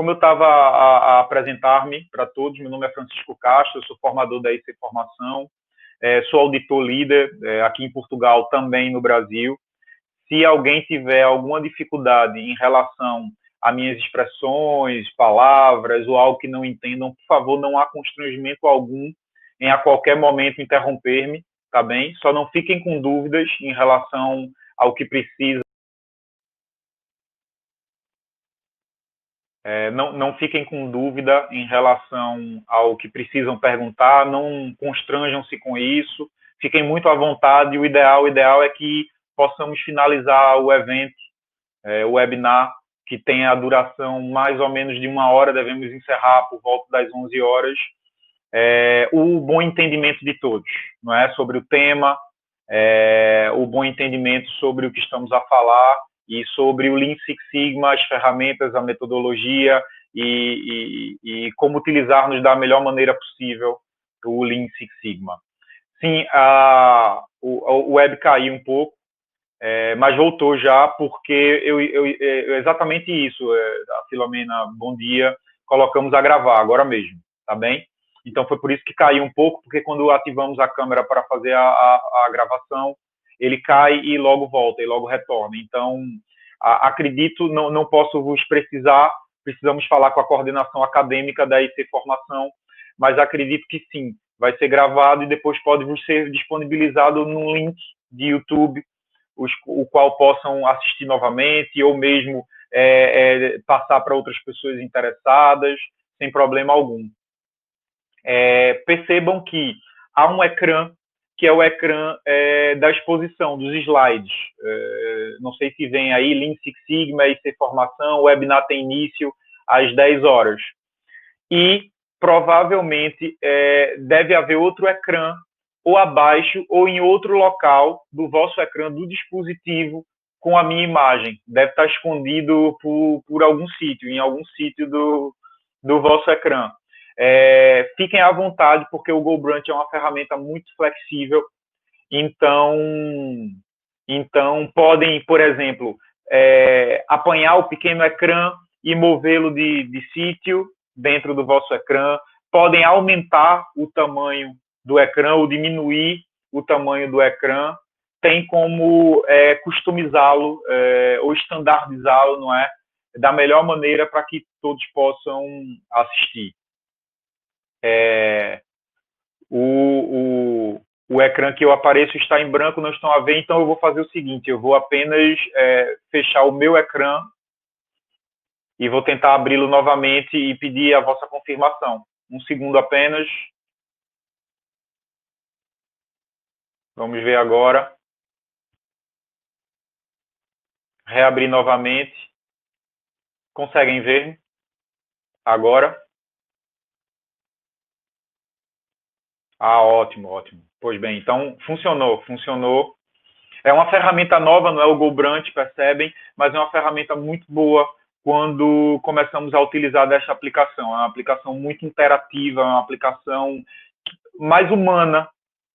como eu estava a apresentar-me para todos, meu nome é Francisco Castro, eu sou formador da IC Formação, sou auditor líder aqui em Portugal, também no Brasil. Se alguém tiver alguma dificuldade em relação a minhas expressões, palavras ou algo que não entendam, por favor, não há constrangimento algum em a qualquer momento interromper-me, tá bem? Só não fiquem com dúvidas em relação ao que precisa. Não fiquem com dúvida em relação ao que precisam perguntar, não constranjam-se com isso, fiquem muito à vontade. O ideal é que possamos finalizar o evento, o webinar, que tem a duração mais ou menos de 1 hora, devemos encerrar por volta das 11 horas, o bom entendimento de todos, não é? Sobre o tema, o bom entendimento sobre o que estamos a falar e sobre o Lean Six Sigma, as ferramentas, a metodologia e como utilizar-nos da melhor maneira possível o Lean Six Sigma. Sim, o web caiu um pouco, mas voltou já, porque exatamente isso, a Filomena, bom dia, colocamos a gravar agora mesmo, tá bem? Então foi por isso que caiu um pouco, porque quando ativamos a câmera para fazer a gravação, ele cai e logo volta, e logo retorna. Então, acredito, não posso vos precisamos falar com a coordenação acadêmica da IC Formação, mas acredito que sim, vai ser gravado e depois pode vos ser disponibilizado num link de YouTube, o qual possam assistir novamente, ou mesmo passar para outras pessoas interessadas, sem problema algum. Percebam que há um ecrã, que é o ecrã da exposição, dos slides. Não sei se vem aí, Lean Six Sigma, IC Formação, o webinar tem início às 10 horas. E, provavelmente, deve haver outro ecrã, ou abaixo, ou em outro local do vosso ecrã, do dispositivo, com a minha imagem. Deve estar escondido por algum sítio, em algum sítio do vosso ecrã. Fiquem à vontade, porque o GoBrunch é uma ferramenta muito flexível, então podem, por exemplo, apanhar o pequeno ecrã e movê-lo de sítio dentro do vosso ecrã, podem aumentar o tamanho do ecrã ou diminuir o tamanho do ecrã, tem como customizá-lo ou estandardizá-lo, não é? Da melhor maneira para que todos possam assistir. O ecrã que eu apareço está em branco, não estão a ver, então eu vou fazer o seguinte, eu vou apenas fechar o meu ecrã e vou tentar abri-lo novamente e pedir a vossa confirmação. 1 segundo apenas. Vamos ver agora. Reabrir novamente. Conseguem ver agora? Ótimo, ótimo. Pois bem, então funcionou. É uma ferramenta nova, não é o GoBrunch, percebem, mas é uma ferramenta muito boa quando começamos a utilizar desta aplicação. É uma aplicação muito interativa, é uma aplicação mais humana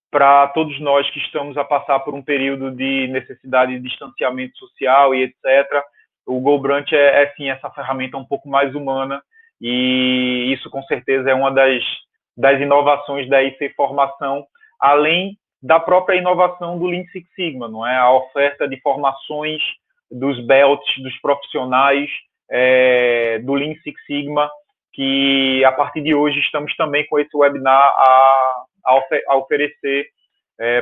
para todos nós que estamos a passar por um período de necessidade de distanciamento social e etc. O GoBrunch sim, essa ferramenta um pouco mais humana, e isso com certeza é uma das inovações da IC Formação, além da própria inovação do Lean Six Sigma, não é? A oferta de formações dos belts, dos profissionais do Lean Six Sigma, que a partir de hoje estamos também com esse webinar a oferecer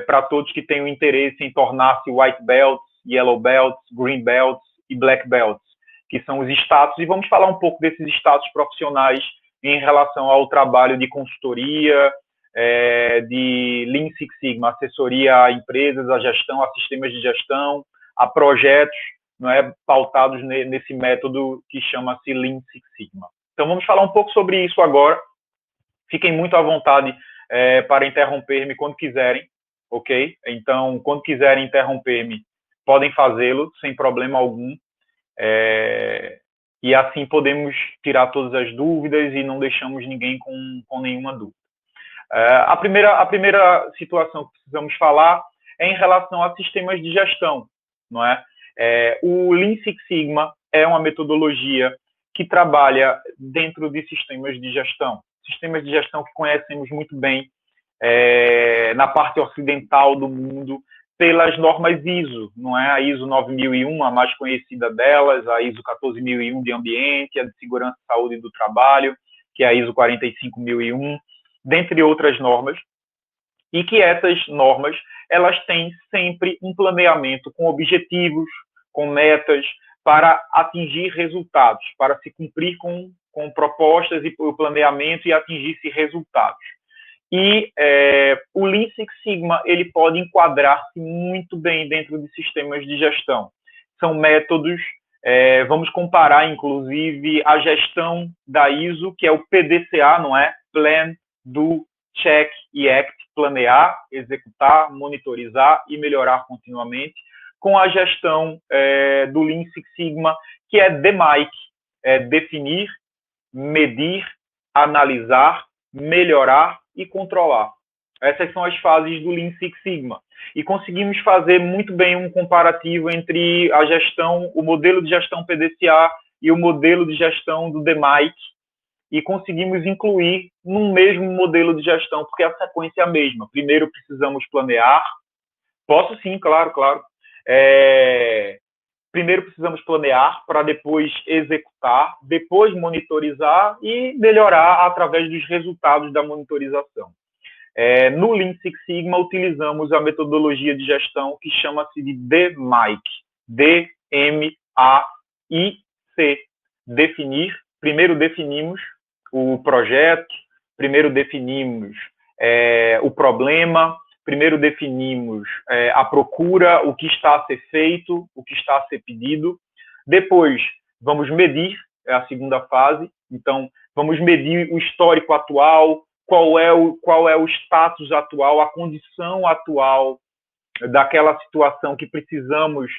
para todos que tenham interesse em tornar-se White Belts, Yellow Belts, Green Belts e Black Belts, que são os status, e vamos falar um pouco desses status profissionais em relação ao trabalho de consultoria, de Lean Six Sigma, assessoria a empresas, a gestão, a sistemas de gestão, a projetos, não é, pautados nesse método que chama-se Lean Six Sigma. Então vamos falar um pouco sobre isso agora. Fiquem muito à vontade para interromper-me quando quiserem, ok? Então, quando quiserem interromper-me, podem fazê-lo sem problema algum. E assim podemos tirar todas as dúvidas e não deixamos ninguém com nenhuma dúvida. A primeira situação que precisamos falar é em relação a sistemas de gestão, não é? O Lean Six Sigma é uma metodologia que trabalha dentro de sistemas de gestão que conhecemos muito bem na parte ocidental do mundo, pelas normas ISO, não é? A ISO 9001, a mais conhecida delas, a ISO 14001 de ambiente, a de segurança e saúde do trabalho, que é a ISO 45001, dentre outras normas, e que essas normas, elas têm sempre um planeamento com objetivos, com metas, para atingir resultados, para se cumprir com propostas e o planeamento e atingir-se resultados. E o Lean Six Sigma ele pode enquadrar-se muito bem dentro de sistemas de gestão. São métodos, vamos comparar, inclusive, a gestão da ISO, que é o PDCA, não é? Plan, Do, Check e Act, planear, executar, monitorizar e melhorar continuamente, com a gestão do Lean Six Sigma, que é DMAIC, definir, medir, analisar, melhorar e controlar. Essas são as fases do Lean Six Sigma. E conseguimos fazer muito bem um comparativo entre a gestão, o modelo de gestão PDCA e o modelo de gestão do DMAIC, e conseguimos incluir num mesmo modelo de gestão, porque a sequência é a mesma. Primeiro precisamos planear. Posso sim, claro. Primeiro precisamos planear para depois executar, depois monitorizar e melhorar através dos resultados da monitorização. No Lean Six Sigma, utilizamos a metodologia de gestão que chama-se de DMAIC. D-M-A-I-C. Definir. Primeiro definimos o projeto, primeiro definimos o problema, primeiro definimos a procura, o que está a ser feito, o que está a ser pedido. Depois, vamos medir, é a segunda fase. Então, vamos medir o histórico atual, qual é o status atual, a condição atual daquela situação que precisamos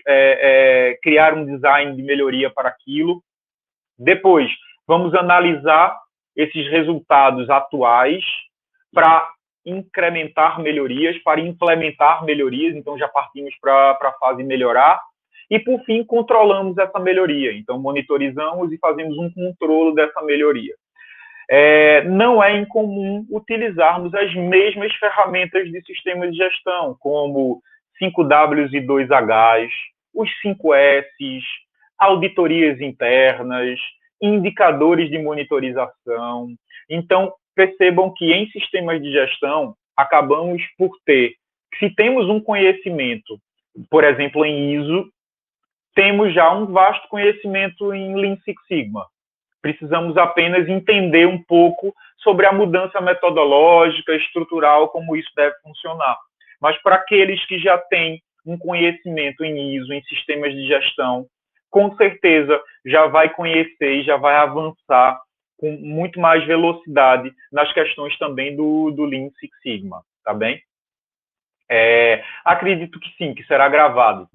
criar um design de melhoria para aquilo. Depois, vamos analisar esses resultados atuais para incrementar melhorias, para implementar melhorias. Então, já partimos para a fase melhorar. E, por fim, controlamos essa melhoria. Então, monitorizamos e fazemos um controle dessa melhoria. Não é incomum utilizarmos as mesmas ferramentas de sistemas de gestão, como 5Ws e 2Hs, os 5S, auditorias internas, indicadores de monitorização. Então, percebam que em sistemas de gestão, acabamos por ter, se temos um conhecimento, por exemplo, em ISO, temos já um vasto conhecimento em Lean Six Sigma. Precisamos apenas entender um pouco sobre a mudança metodológica, estrutural, como isso deve funcionar. Mas para aqueles que já têm um conhecimento em ISO, em sistemas de gestão, com certeza já vai conhecer e já vai avançar com muito mais velocidade nas questões também do Lean Six Sigma, tá bem? Acredito que sim, que será gravado.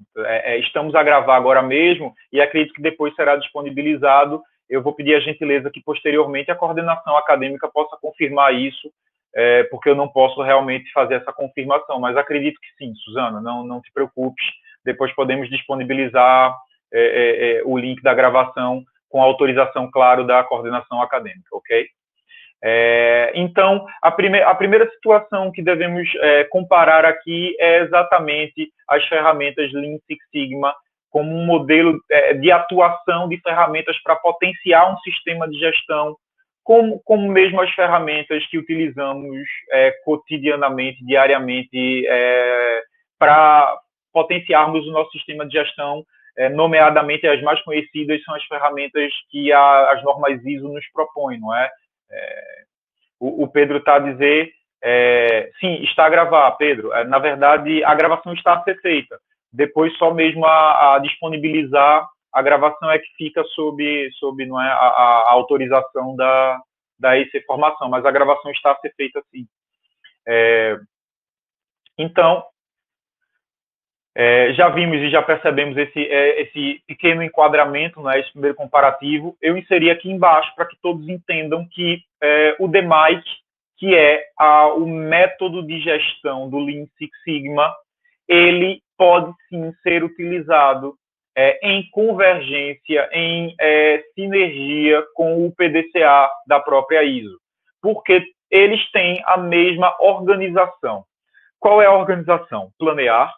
Estamos a gravar agora mesmo e acredito que depois será disponibilizado. Eu vou pedir a gentileza que posteriormente a coordenação acadêmica possa confirmar isso, porque eu não posso realmente fazer essa confirmação, mas acredito que sim, Suzana, não se preocupe. Depois podemos disponibilizar o link da gravação com a autorização, claro, da coordenação acadêmica, ok? Então, a primeira situação que devemos comparar aqui é exatamente as ferramentas Lean Six Sigma como um modelo de atuação de ferramentas para potenciar um sistema de gestão, como mesmo as ferramentas que utilizamos cotidianamente, diariamente, para potenciarmos o nosso sistema de gestão. Nomeadamente, as mais conhecidas são as ferramentas que as normas ISO nos propõem, não é? O Pedro está a dizer, sim, está a gravar, Pedro. Na verdade, a gravação está a ser feita. Depois, só mesmo a disponibilizar a gravação é que fica sob não é, a autorização da EC Formação, mas a gravação está a ser feita sim. Então, já vimos e já percebemos esse pequeno enquadramento, né, esse primeiro comparativo. Eu inseri aqui embaixo para que todos entendam que o DMAIC, que é o método de gestão do Lean Six Sigma, ele pode sim ser utilizado em convergência, em sinergia com o PDCA da própria ISO, porque eles têm a mesma organização. Qual é a organização? Planear,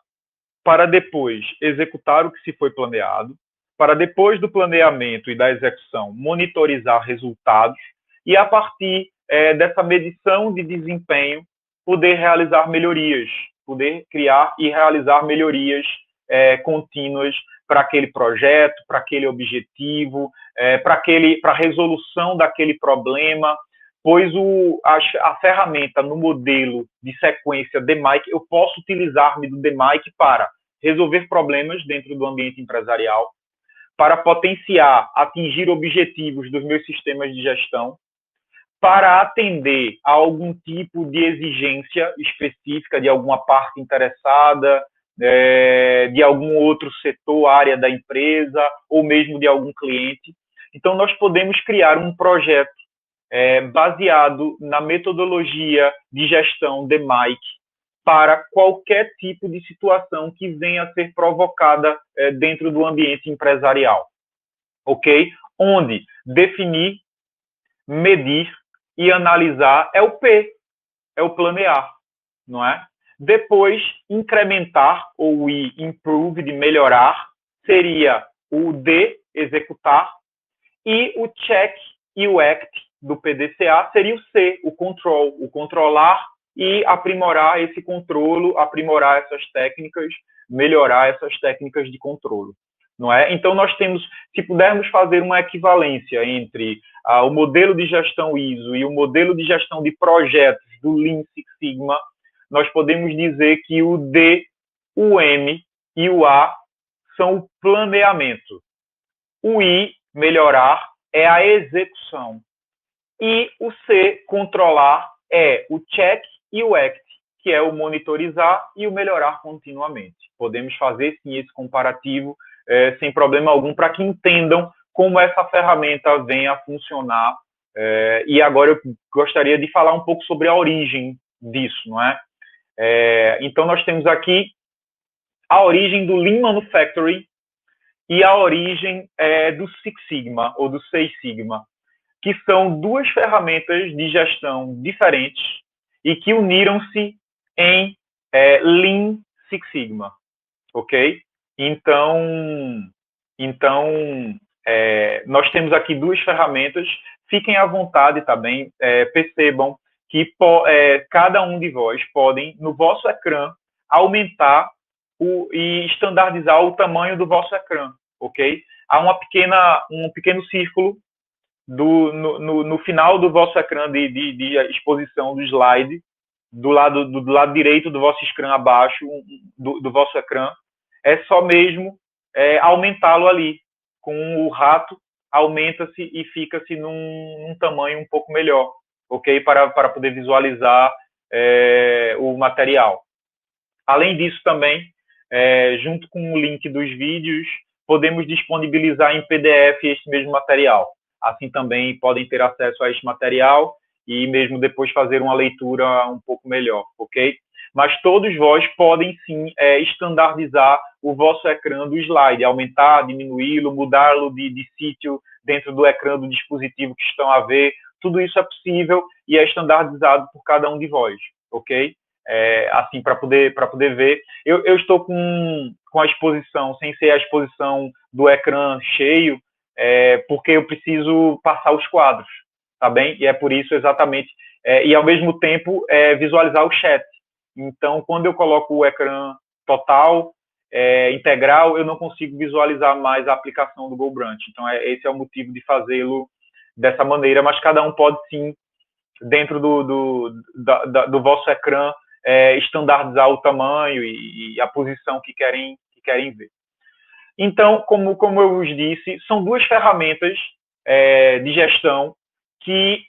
para depois executar o que se foi planeado, para depois do planeamento e da execução monitorizar resultados e, a partir dessa medição de desempenho, poder realizar melhorias, poder criar e realizar melhorias contínuas para aquele projeto, para aquele objetivo, para a resolução daquele problema, pois a ferramenta no modelo de sequência DMAIC, eu posso utilizar-me do DMAIC para resolver problemas dentro do ambiente empresarial, para potenciar, atingir objetivos dos meus sistemas de gestão, para atender a algum tipo de exigência específica de alguma parte interessada, de algum outro setor, área da empresa, ou mesmo de algum cliente. Então, nós podemos criar um projeto baseado na metodologia de gestão DMAIC para qualquer tipo de situação que venha a ser provocada dentro do ambiente empresarial, ok? Onde definir, medir e analisar é o P, é o planear, não é? Depois, incrementar ou improve, de melhorar, seria o D, executar, e o check e o act do PDCA seria o C, o control, o controlar e aprimorar esse controlo, aprimorar essas técnicas, melhorar essas técnicas de controlo, não é? Então, nós temos, se pudermos fazer uma equivalência entre o modelo de gestão ISO e o modelo de gestão de projetos do Lean Six Sigma, nós podemos dizer que o D, o M e o A são o planeamento. O I, melhorar, é a execução. E o C, controlar, é o check e o act, que é o monitorizar e o melhorar continuamente. Podemos fazer, sim, esse comparativo sem problema algum, para que entendam como essa ferramenta vem a funcionar. E agora eu gostaria de falar um pouco sobre a origem disso, não é? Então, nós temos aqui a origem do Lean Manufacturing e a origem do Six Sigma, ou do Seis Sigma, que são duas ferramentas de gestão diferentes e que uniram-se em Lean Six Sigma, ok? Então nós temos aqui duas ferramentas. Fiquem à vontade também, percebam que cada um de vós podem, no vosso ecrã, aumentar e estandardizar o tamanho do vosso ecrã, ok? Há um pequeno círculo no final do vosso ecrã de exposição do slide, do lado direito do vosso ecrã abaixo, do vosso ecrã, é só mesmo aumentá-lo ali. Com o rato, aumenta-se e fica-se num tamanho um pouco melhor, ok? Para poder visualizar o material. Além disso também, junto com o link dos vídeos, podemos disponibilizar em PDF este mesmo material. Assim também podem ter acesso a este material e mesmo depois fazer uma leitura um pouco melhor, ok? Mas todos vós podem sim estandardizar o vosso ecrã do slide, aumentar, diminuí-lo, mudá-lo de sítio dentro do ecrã do dispositivo que estão a ver. Tudo isso é possível e é estandardizado por cada um de vós, ok? Assim, para poder ver. Eu estou com a exposição, sem ser a exposição do ecrã cheio, porque eu preciso passar os quadros, tá bem? E é por isso exatamente, e ao mesmo tempo visualizar o chat. Então, quando eu coloco o ecrã total, integral, eu não consigo visualizar mais a aplicação do GoBrunch. Então, esse é o motivo de fazê-lo dessa maneira, mas cada um pode sim, dentro do vosso ecrã, estandardizar o tamanho e a posição que querem ver. Então, como eu vos disse, são duas ferramentas de gestão que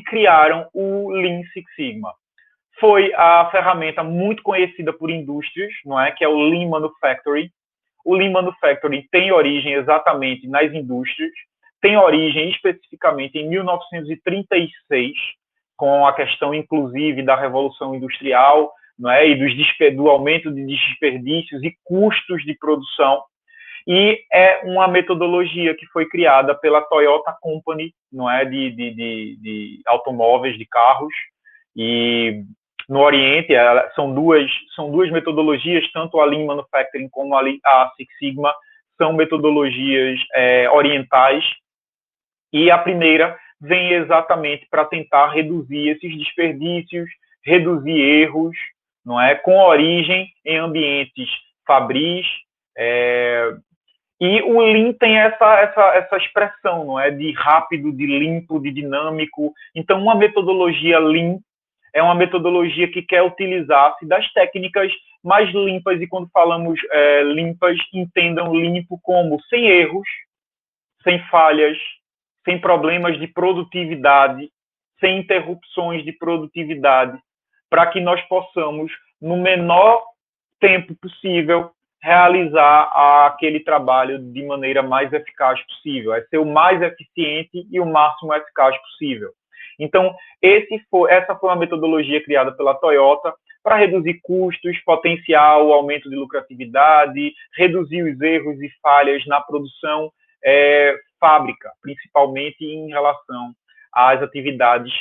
criaram o Lean Six Sigma. Foi a ferramenta muito conhecida por indústrias, não é? Que é o Lean Manufacturing. O Lean Manufacturing tem origem exatamente nas indústrias, tem origem especificamente em 1936, com a questão, inclusive, da Revolução Industrial, não é? E do aumento de desperdícios e custos de produção. E é uma metodologia que foi criada pela Toyota Company, não é, de automóveis, de carros, e no Oriente são duas metodologias, tanto a Lean Manufacturing como a Six Sigma, são metodologias orientais, e a primeira vem exatamente para tentar reduzir esses desperdícios, reduzir erros, não é, com origem em ambientes fabris, e o Lean tem essa expressão, não é, de rápido, de limpo, de dinâmico. Então, uma metodologia Lean é uma metodologia que quer utilizar-se das técnicas mais limpas, e quando falamos limpas, entendam limpo como sem erros, sem falhas, sem problemas de produtividade, sem interrupções de produtividade, para que nós possamos, no menor tempo possível, realizar aquele trabalho de maneira mais eficaz possível, é ser o mais eficiente e o máximo eficaz possível. Então, essa foi uma metodologia criada pela Toyota para reduzir custos, potenciar o aumento de lucratividade, reduzir os erros e falhas na produção fábrica, principalmente em relação às atividades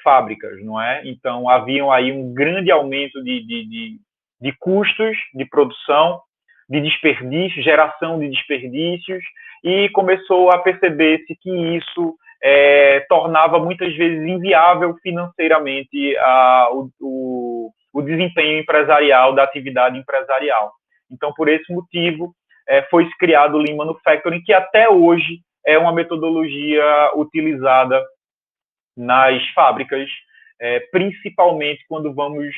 fábricas, não é? Então, haviam aí um grande aumento de custos de produção, de desperdício, geração de desperdícios, e começou a perceber-se que isso tornava muitas vezes inviável financeiramente o desempenho empresarial da atividade empresarial. Então, por esse motivo, foi criado o Lean Manufacturing, que até hoje é uma metodologia utilizada nas fábricas, principalmente quando vamos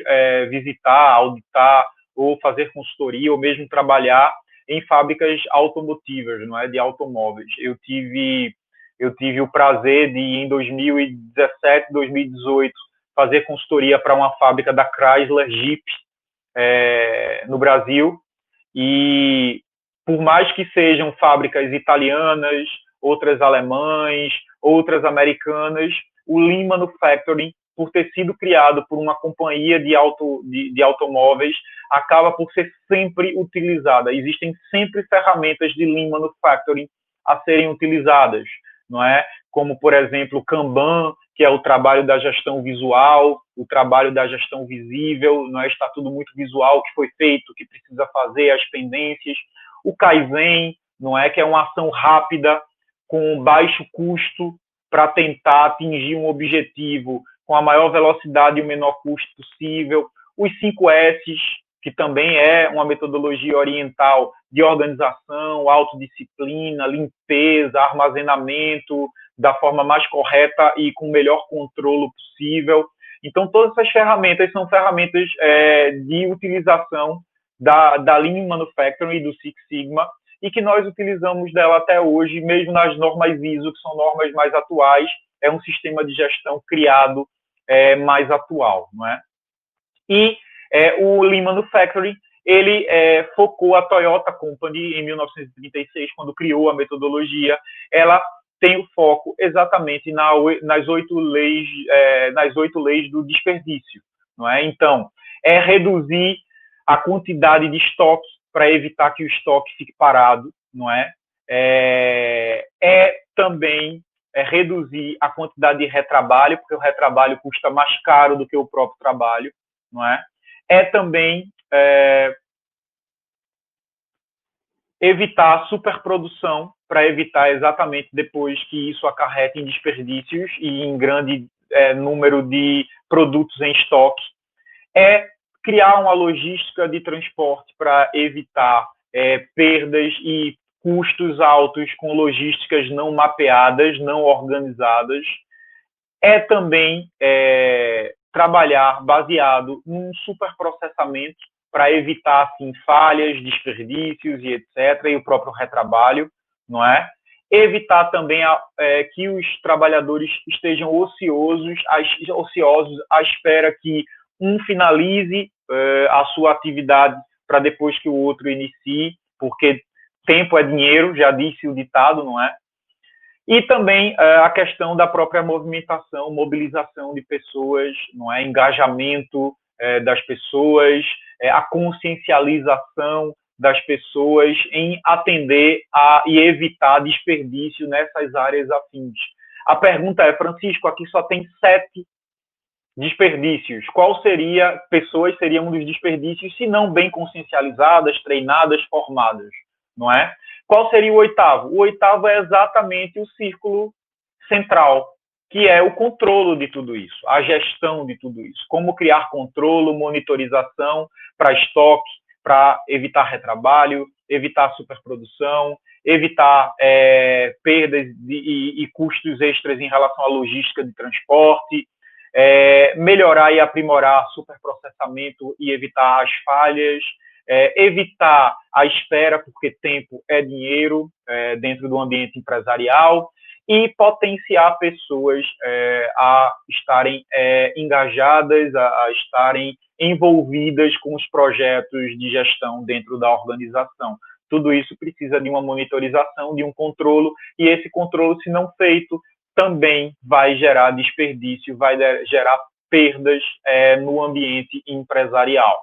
visitar, auditar, ou fazer consultoria, ou mesmo trabalhar em fábricas automotivas, não é, de automóveis. Eu tive o prazer de, em 2017, 2018, fazer consultoria para uma fábrica da Chrysler Jeep no Brasil, e por mais que sejam fábricas italianas, outras alemãs, outras americanas, o Lean Manufacturing, por ter sido criado por uma companhia de automóveis, acaba por ser sempre utilizada. Existem sempre ferramentas de Lean Manufacturing a serem utilizadas, não é? Como, por exemplo, o Kanban, que é o trabalho da gestão visual, o trabalho da gestão visível, não é? Está tudo muito visual, o que foi feito, o que precisa fazer, as pendências. O Kaizen, não é? Que é uma ação rápida, com baixo custo, para tentar atingir um objetivo com a maior velocidade e o menor custo possível. Os 5S, que também é uma metodologia oriental de organização, autodisciplina, limpeza, armazenamento, da forma mais correta e com o melhor controle possível. Então, todas essas ferramentas são ferramentas de utilização da Lean Manufacturing e do Six Sigma, e que nós utilizamos dela até hoje, mesmo nas normas ISO, que são normas mais atuais. É um sistema de gestão criado mais atual, não é? E o Lean Manufacturing, ele focou a Toyota Company em 1936, quando criou a metodologia. Ela tem o foco exatamente nas 8 leis do desperdício, não é? Então, reduzir a quantidade de estoque para evitar que o estoque fique parado, não é? Também reduzir a quantidade de retrabalho, porque o retrabalho custa mais caro do que o próprio trabalho, não é? Também evitar a superprodução, para evitar exatamente depois que isso acarrete em desperdícios e em grande número de produtos em estoque. Criar uma logística de transporte para evitar perdas e custos altos com logísticas não mapeadas, não organizadas. Também trabalhar baseado num superprocessamento para evitar assim, falhas, desperdícios e etc., e o próprio retrabalho, não é? Evitar também que os trabalhadores estejam ociosos à espera que um finalize a sua atividade para depois que o outro inicie, porque tempo é dinheiro, já disse o ditado, não é? E também a questão da própria movimentação, mobilização de pessoas, não é? Engajamento das pessoas, a consciencialização das pessoas em atender e evitar desperdício nessas áreas afins. A pergunta é, Francisco, aqui só tem 7 desperdícios. Pessoas seriam um dos desperdícios, se não bem consciencializadas, treinadas, formadas, não é? Qual seria o oitavo? O oitavo é exatamente o círculo central, que é o controle de tudo isso, a gestão de tudo isso. Como criar controle, monitorização para estoque, para evitar retrabalho, evitar superprodução, evitar perdas e custos extras em relação à logística de transporte, melhorar e aprimorar superprocessamento e evitar as falhas, evitar a espera, porque tempo é dinheiro dentro do ambiente empresarial, e potenciar pessoas a estarem engajadas, a estarem envolvidas com os projetos de gestão dentro da organização. Tudo isso precisa de uma monitorização, de um controle, e esse controle, se não feito, também vai gerar desperdício, vai gerar perdas no ambiente empresarial.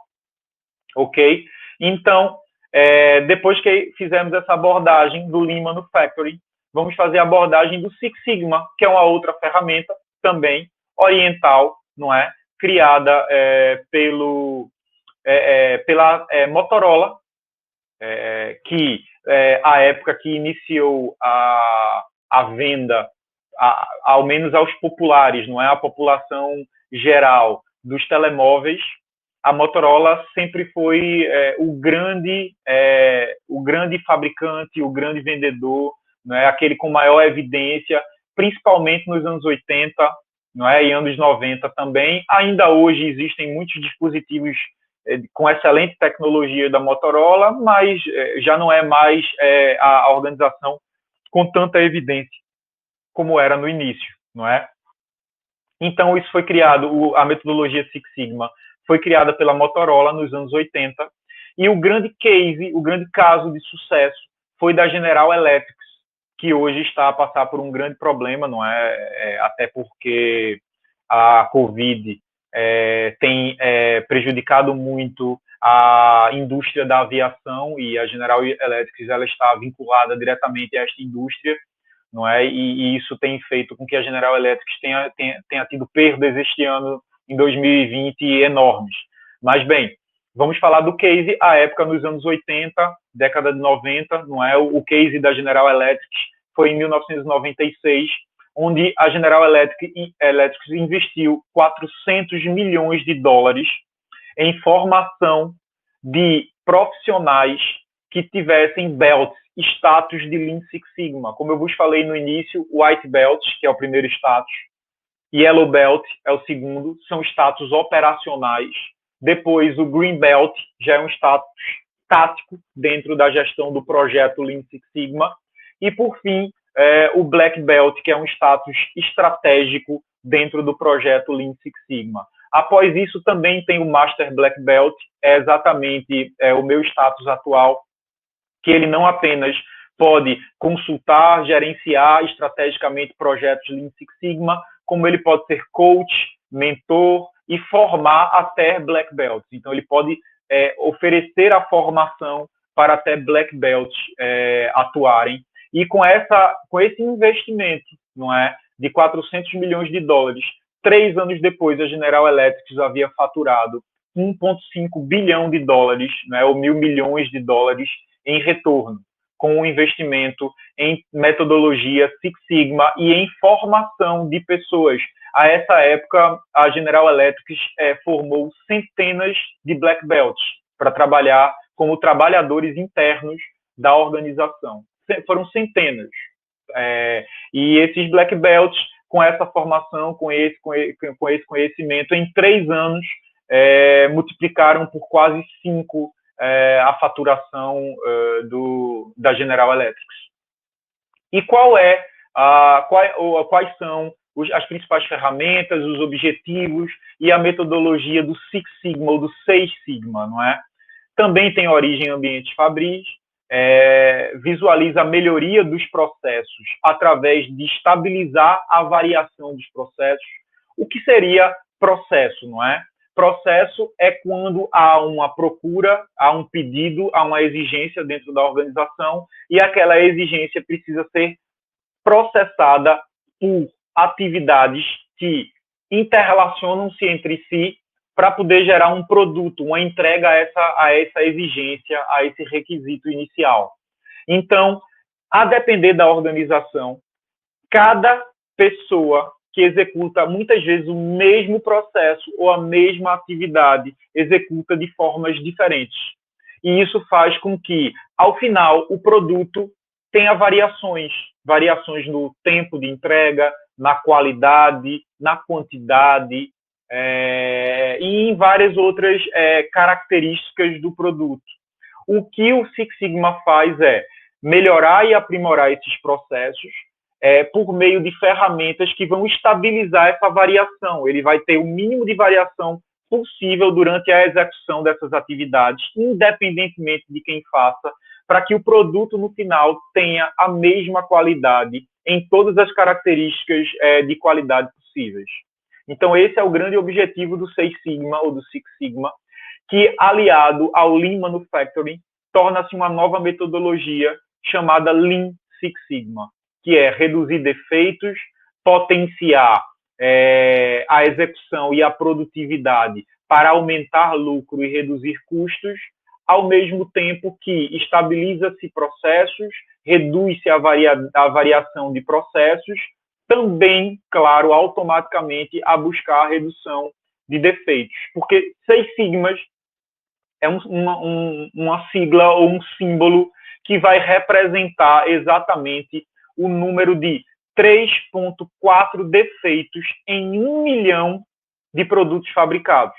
Ok? Então, depois que fizemos essa abordagem do Lean Manufacturing, vamos fazer a abordagem do Six Sigma, que é uma outra ferramenta também oriental, não é? Criada pela Motorola, que a época que iniciou a venda, ao menos aos populares, não é? A população geral dos telemóveis, a Motorola sempre foi o grande fabricante, o grande vendedor, não é? Aquele com maior evidência, principalmente nos anos 80, não é? E anos 90 também. Ainda hoje existem muitos dispositivos com excelente tecnologia da Motorola, mas já não é mais a organização com tanta evidência como era no início, não é? Então, isso foi criado, a metodologia Six Sigma foi criada pela Motorola nos anos 80, e o grande caso de sucesso foi da General Electric, que hoje está a passar por um grande problema, não é? Até porque a Covid tem prejudicado muito a indústria da aviação, e a General Electric ela está vinculada diretamente a esta indústria, não é? E isso tem feito com que a General Electric tenha tido perdas este ano, em 2020, enormes. Mas, bem, vamos falar do case, a época nos anos 80, década de 90, não é? O case da General Electric foi em 1996, onde a General Electric investiu 400 milhões de dólares em formação de profissionais que tivessem belts, status de Lean Six Sigma. Como eu vos falei no início, White Belt, que é o primeiro status, Yellow Belt é o segundo, são status operacionais. Depois, o Green Belt já é um status tático dentro da gestão do projeto Lean Six Sigma. E, por fim, o Black Belt, que é um status estratégico dentro do projeto Lean Six Sigma. Após isso, também tem o Master Black Belt, é exatamente o meu status atual, que ele não apenas pode consultar, gerenciar estrategicamente projetos Lean Six Sigma, como ele pode ser coach, mentor e formar até Black Belts. Então, ele pode oferecer a formação para até Black Belts atuarem. E com esse investimento, não é, de 400 milhões de dólares, 3 anos depois, a General Electric havia faturado 1,5 bilhão de dólares, né, ou $1.000 milhões em retorno, com o investimento em metodologia Six Sigma e em formação de pessoas. A essa época, a General Electric formou centenas de Black Belts para trabalhar como trabalhadores internos da organização. Foram centenas. E esses Black Belts, com essa formação, com esse conhecimento, em 3 anos, multiplicaram por quase 5 a faturação da General Electric. E quais são as principais ferramentas, os objetivos e a metodologia do Six Sigma ou do 6 Sigma, não é? Também tem origem em ambientes fabris, visualiza a melhoria dos processos através de estabilizar a variação dos processos. O que seria processo, não é? Processo é quando há uma procura, há um pedido, há uma exigência dentro da organização e aquela exigência precisa ser processada por atividades que interrelacionam-se entre si para poder gerar um produto, uma entrega a essa exigência, a esse requisito inicial. Então, a depender da organização, cada pessoa que executa muitas vezes o mesmo processo ou a mesma atividade executa de formas diferentes. E isso faz com que, ao final, o produto tenha variações no tempo de entrega, na qualidade, na quantidade, e em várias outras características do produto. O que o Six Sigma faz é melhorar e aprimorar esses processos por meio de ferramentas que vão estabilizar essa variação. Ele vai ter o mínimo de variação possível durante a execução dessas atividades, independentemente de quem faça, para que o produto, no final, tenha a mesma qualidade em todas as características de qualidade possíveis. Então, esse é o grande objetivo do Seis Sigma ou do Six Sigma, que, aliado ao Lean Manufacturing, torna-se uma nova metodologia chamada Lean Six Sigma, que é reduzir defeitos, potenciar a execução e a produtividade para aumentar lucro e reduzir custos, ao mesmo tempo que estabiliza-se processos, reduz-se a variação de processos, também, claro, automaticamente a buscar a redução de defeitos. Porque Seis Sigmas é uma sigla ou um símbolo que vai representar exatamente o número de 3,4 defeitos em 1 milhão de produtos fabricados.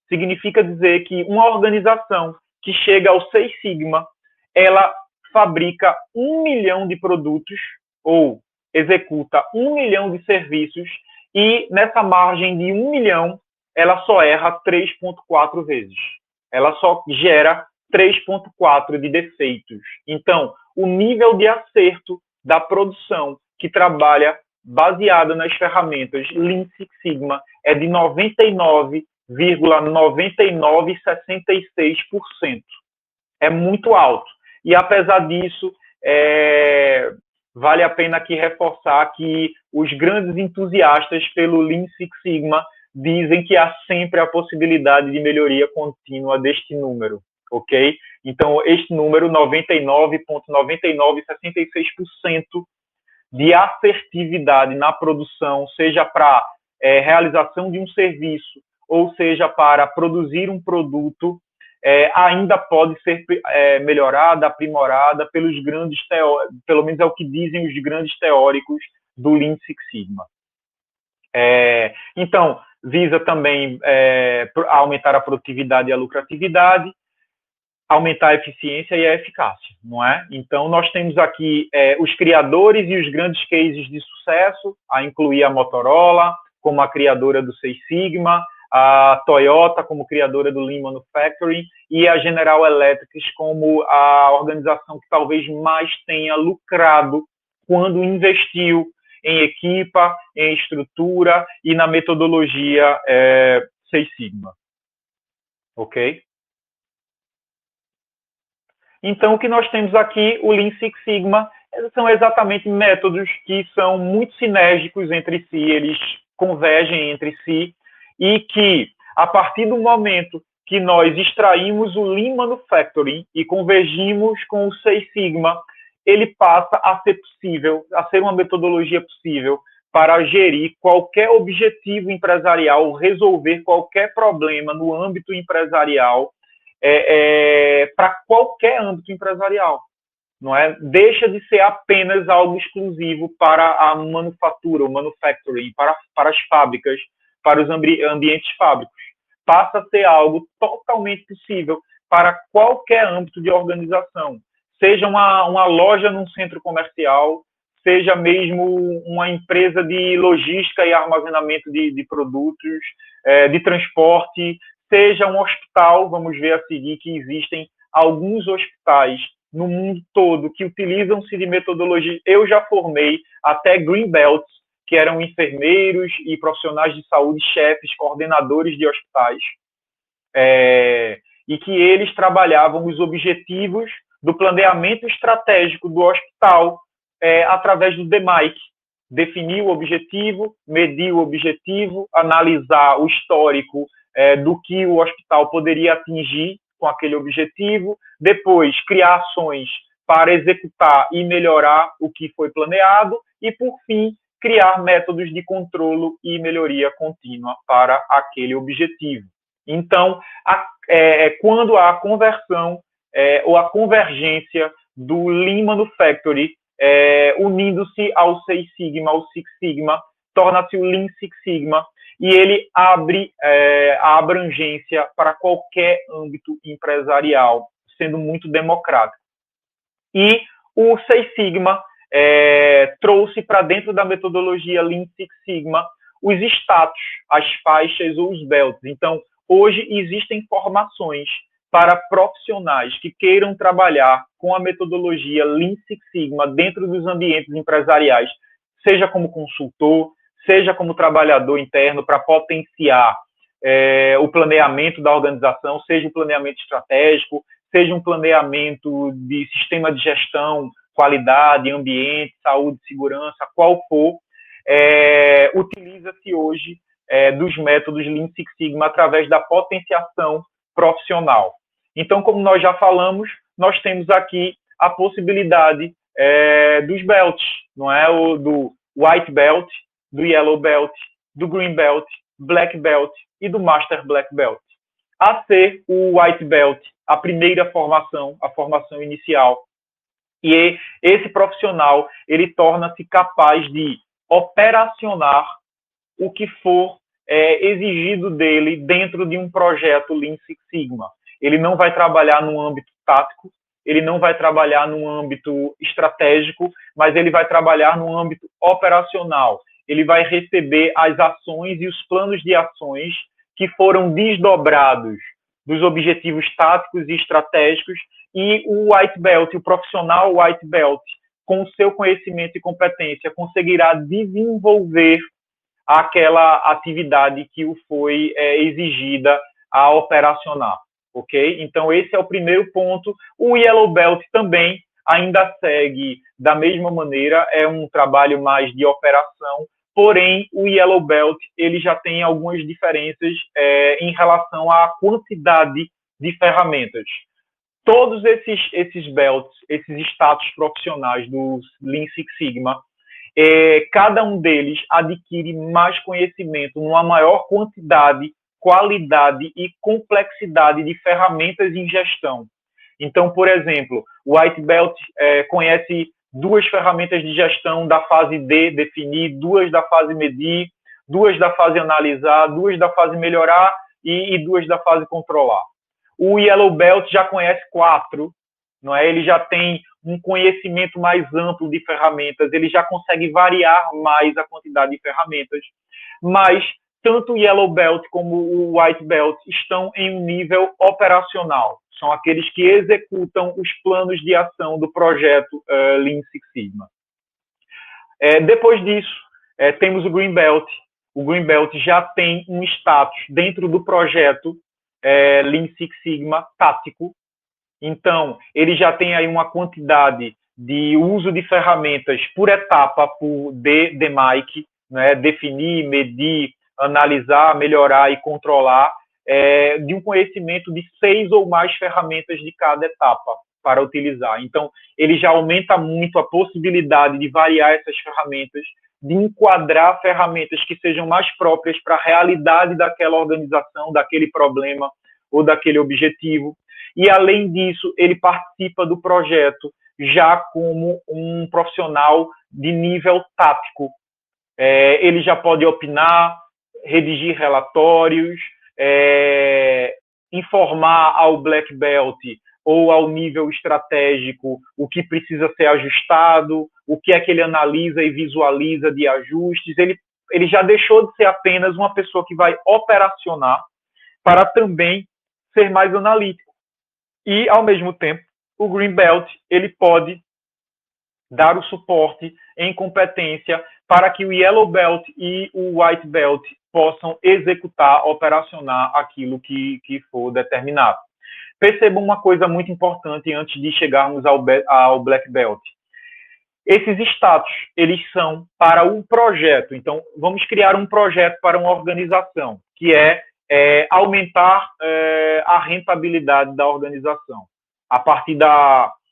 Significa dizer que uma organização que chega ao Seis Sigma, ela fabrica 1 milhão de produtos ou executa 1 milhão de serviços e nessa margem de 1 milhão, ela só erra 3,4 vezes. Ela só gera 3,4 de defeitos. Então, o nível de acerto da produção que trabalha baseada nas ferramentas Lean Six Sigma é de 99,9966%. É muito alto. E, apesar disso, vale a pena aqui reforçar que os grandes entusiastas pelo Lean Six Sigma dizem que há sempre a possibilidade de melhoria contínua deste número, ok? Então, este número, 99,9966% de assertividade na produção, seja para realização de um serviço, ou seja para produzir um produto, ainda pode ser melhorada, aprimorada pelos grandes teóricos, pelo menos é o que dizem os grandes teóricos do Lean Six Sigma. Então, visa também aumentar a produtividade e a lucratividade, aumentar a eficiência e a eficácia, não é? Então, nós temos aqui os criadores e os grandes cases de sucesso, a incluir a Motorola como a criadora do Seis Sigma, a Toyota como criadora do Lean Manufacturing e a General Electric como a organização que talvez mais tenha lucrado quando investiu em equipa, em estrutura e na metodologia Seis Sigma. Ok? Então, o que nós temos aqui, o Lean Six Sigma, são exatamente métodos que são muito sinérgicos entre si, eles convergem entre si, e que, a partir do momento que nós extraímos o Lean Manufacturing e convergimos com o Seis Sigma, ele passa a ser possível, a ser uma metodologia possível para gerir qualquer objetivo empresarial, resolver qualquer problema no âmbito empresarial, para qualquer âmbito empresarial. Não é? Deixa de ser apenas algo exclusivo para a manufatura, o manufacturing, para as fábricas, para os ambientes fábricos. Passa a ser algo totalmente possível para qualquer âmbito de organização. Seja uma loja num centro comercial, seja mesmo uma empresa de logística e armazenamento de produtos, de transporte, seja um hospital. Vamos ver a seguir que existem alguns hospitais no mundo todo que utilizam-se de metodologia. Eu já formei até Green Belts que eram enfermeiros e profissionais de saúde, chefes, coordenadores de hospitais, e que eles trabalhavam os objetivos do planeamento estratégico do hospital através do DMAIC. Definir o objetivo, medir o objetivo, analisar o histórico do que o hospital poderia atingir com aquele objetivo, depois criar ações para executar e melhorar o que foi planeado e, por fim, criar métodos de controle e melhoria contínua para aquele objetivo. Então, quando há a conversão ou a convergência do Lean Manufacturing unindo-se ao Seis Sigma, ao Six Sigma, torna-se o Lean Six Sigma, e ele abre a abrangência para qualquer âmbito empresarial, sendo muito democrático. E o Seis Sigma trouxe para dentro da metodologia Lean Six Sigma os status, as faixas ou os belts. Então, hoje existem formações para profissionais que queiram trabalhar com a metodologia Lean Six Sigma dentro dos ambientes empresariais, seja como consultor, seja como trabalhador interno, para potenciar o planeamento da organização, seja o planeamento estratégico, seja um planeamento de sistema de gestão, qualidade, ambiente, saúde, segurança, qual for, utiliza-se hoje dos métodos Lean Six Sigma através da potenciação profissional. Então, como nós já falamos, nós temos aqui a possibilidade dos belts, não é? Do white belt, do yellow belt, do green belt, black belt e do master black belt. A ser o white belt, a primeira formação, a formação inicial. E esse profissional, ele torna-se capaz de operacionar o que for exigido dele dentro de um projeto Lean Six Sigma. Ele não vai trabalhar num âmbito tático, ele não vai trabalhar num âmbito estratégico, mas ele vai trabalhar num âmbito operacional. Ele vai receber as ações e os planos de ações que foram desdobrados dos objetivos táticos e estratégicos, e o white belt, o profissional white belt, com o seu conhecimento e competência, conseguirá desenvolver aquela atividade que o foi exigida a operacionar, ok? Então, esse é o primeiro ponto. O Yellow Belt também ainda segue da mesma maneira, é um trabalho mais de operação, porém, o Yellow Belt ele já tem algumas diferenças em relação à quantidade de ferramentas. Todos esses belts, esses status profissionais do Lean Six Sigma, cada um deles adquire mais conhecimento numa maior quantidade, qualidade e complexidade de ferramentas em gestão. Então, por exemplo, o White Belt conhece 2 ferramentas de gestão da fase D, definir, 2 da fase medir, 2 da fase analisar, 2 da fase melhorar e 2 da fase controlar. O Yellow Belt já conhece 4, não é? Ele já tem um conhecimento mais amplo de ferramentas, ele já consegue variar mais a quantidade de ferramentas, mas tanto o Yellow Belt como o White Belt estão em um nível operacional, são aqueles que executam os planos de ação do projeto Lean Six Sigma. Depois disso, temos o Green Belt. O Green Belt já tem um status dentro do projeto Lean Six Sigma tático. Então, ele já tem aí uma quantidade de uso de ferramentas por etapa, por DMAIC, né? Definir, medir, analisar, melhorar e controlar, de um conhecimento de 6 ou mais ferramentas de cada etapa para utilizar. Então, ele já aumenta muito a possibilidade de variar essas ferramentas, de enquadrar ferramentas que sejam mais próprias para a realidade daquela organização, daquele problema ou daquele objetivo. E, além disso, ele participa do projeto já como um profissional de nível tático. Ele já pode opinar, redigir relatórios, informar ao Black Belt ou ao nível estratégico o que precisa ser ajustado, o que é que ele analisa e visualiza de ajustes. Ele já deixou de ser apenas uma pessoa que vai operacionar para também ser mais analítico. E, ao mesmo tempo, o Green Belt ele pode dar o suporte em competência para que o Yellow Belt e o White Belt possam executar, operacionar aquilo que for determinado. Percebam uma coisa muito importante antes de chegarmos ao Black Belt. Esses status, eles são para um projeto. Então, vamos criar um projeto para uma organização, que é aumentar a rentabilidade da organização, a partir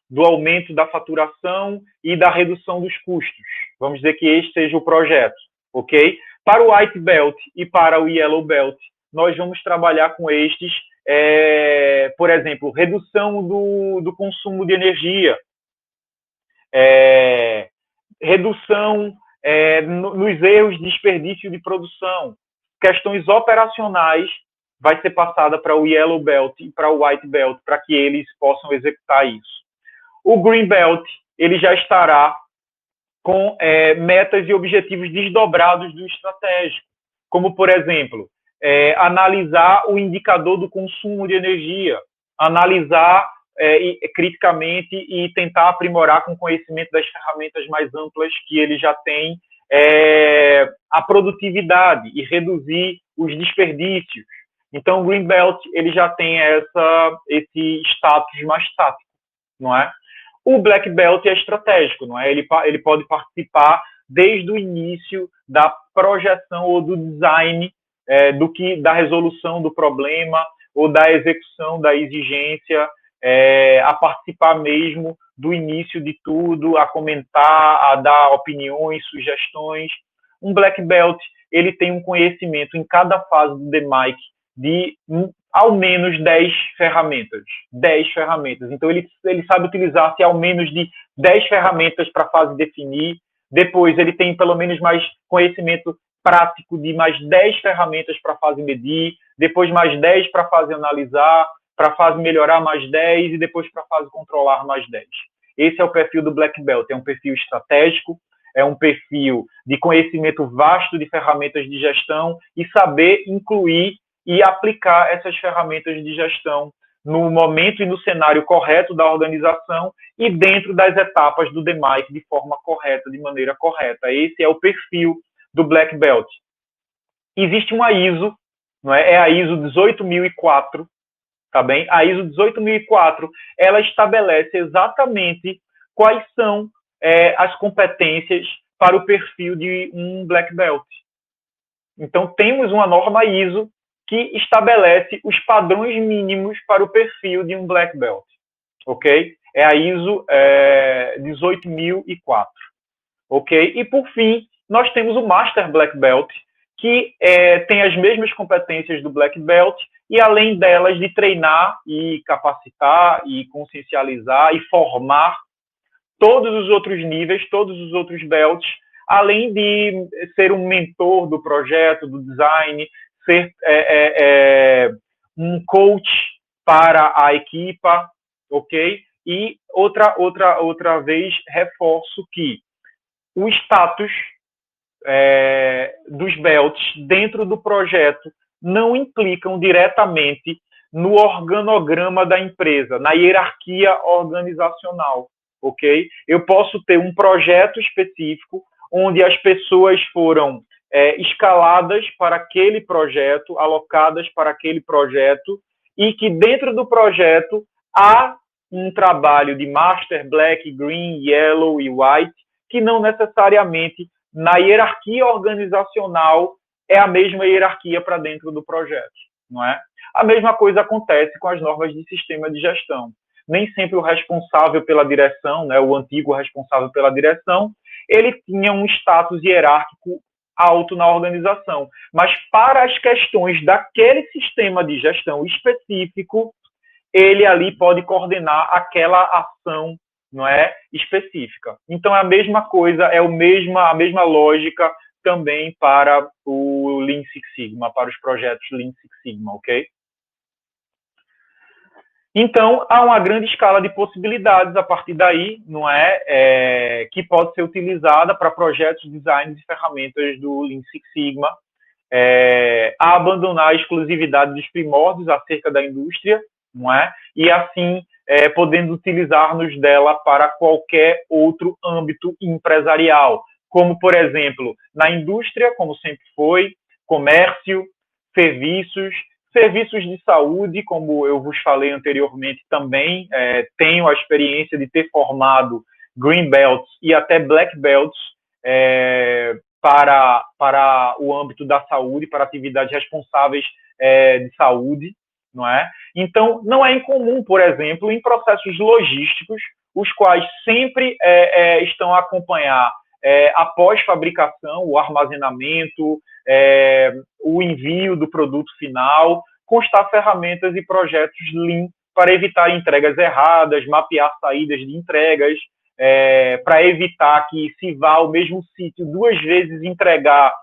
do aumento da faturação e da redução dos custos. Vamos dizer que este seja o projeto, ok? Para o White Belt e para o Yellow Belt, nós vamos trabalhar com estes, por exemplo, redução do consumo de energia, redução nos erros de desperdício de produção, questões operacionais vai ser passada para o Yellow Belt e para o White Belt, para que eles possam executar isso. O Green Belt, ele já estará com metas e objetivos desdobrados do estratégico, como, por exemplo, analisar o indicador do consumo de energia, analisar criticamente e tentar aprimorar com conhecimento das ferramentas mais amplas que ele já tem a produtividade e reduzir os desperdícios. Então, o Green Belt ele já tem esse status mais tático, não é? O Black Belt é estratégico, não é? Ele pode participar desde o início da projeção ou do design da resolução do problema ou da execução da exigência, a participar mesmo do início de tudo, a comentar, a dar opiniões, sugestões. Um Black Belt, ele tem um conhecimento em cada fase do DMAIC de ao menos 10 ferramentas. 10 ferramentas. Então, ele sabe utilizar-se ao menos de 10 ferramentas para a fase definir. Depois, ele tem pelo menos mais conhecimento prático de mais 10 ferramentas para a fase medir. Depois, mais 10 para a fase analisar. Para a fase melhorar, mais 10. E depois, para a fase controlar, mais 10. Esse é o perfil do Black Belt. É um perfil estratégico, é um perfil de conhecimento vasto de ferramentas de gestão e saber incluir e aplicar essas ferramentas de gestão no momento e no cenário correto da organização e dentro das etapas do DMAIC de forma correta, de maneira correta. Esse é o perfil do Black Belt. Existe uma ISO, não é? É a ISO 18004, tá bem? A ISO 18004, ela estabelece exatamente quais são as competências para o perfil de um Black Belt. Então, temos uma norma ISO que estabelece os padrões mínimos para o perfil de um Black Belt, ok? É a ISO 18004, ok? E, por fim, nós temos o Master Black Belt, que tem as mesmas competências do Black Belt e, além delas, de treinar e capacitar e consciencializar e formar todos os outros níveis, todos os outros belts, além de ser um mentor do projeto, do design, ser um coach para a equipa, ok? E outra vez reforço que o status dos belts dentro do projeto não implicam diretamente no organograma da empresa, na hierarquia organizacional, ok? Eu posso ter um projeto específico onde as pessoas foram escaladas para aquele projeto, alocadas para aquele projeto, e que dentro do projeto há um trabalho de Master, Black, Green, Yellow e White, que não necessariamente na hierarquia organizacional é a mesma hierarquia para dentro do projeto, não é? A mesma coisa acontece com as normas de sistema de gestão. Nem sempre o responsável pela direção, né, o antigo responsável pela direção, ele tinha um status hierárquico alto na organização. Mas para as questões daquele sistema de gestão específico, ele ali pode coordenar aquela ação, não é, específica. Então, é a mesma coisa, a mesma lógica também para o Lean Six Sigma, para os projetos Lean Six Sigma, ok? Então, há uma grande escala de possibilidades a partir daí, não é? Que pode ser utilizada para projetos, designs e ferramentas do Lean Six Sigma, a abandonar a exclusividade dos primórdios acerca da indústria, não é? E assim, podendo utilizar-nos dela para qualquer outro âmbito empresarial, como, por exemplo, na indústria, como sempre foi, comércio, serviços, serviços de saúde, como eu vos falei anteriormente também, tenho a experiência de ter formado Green Belts e até Black Belts para o âmbito da saúde, para atividades responsáveis de saúde, não é? Então, não é incomum, por exemplo, em processos logísticos, os quais sempre estão a acompanhar após fabricação, o armazenamento, o envio do produto final, constar ferramentas e projetos Lean para evitar entregas erradas, mapear saídas de entregas, para evitar que se vá ao mesmo sítio 2 vezes entregar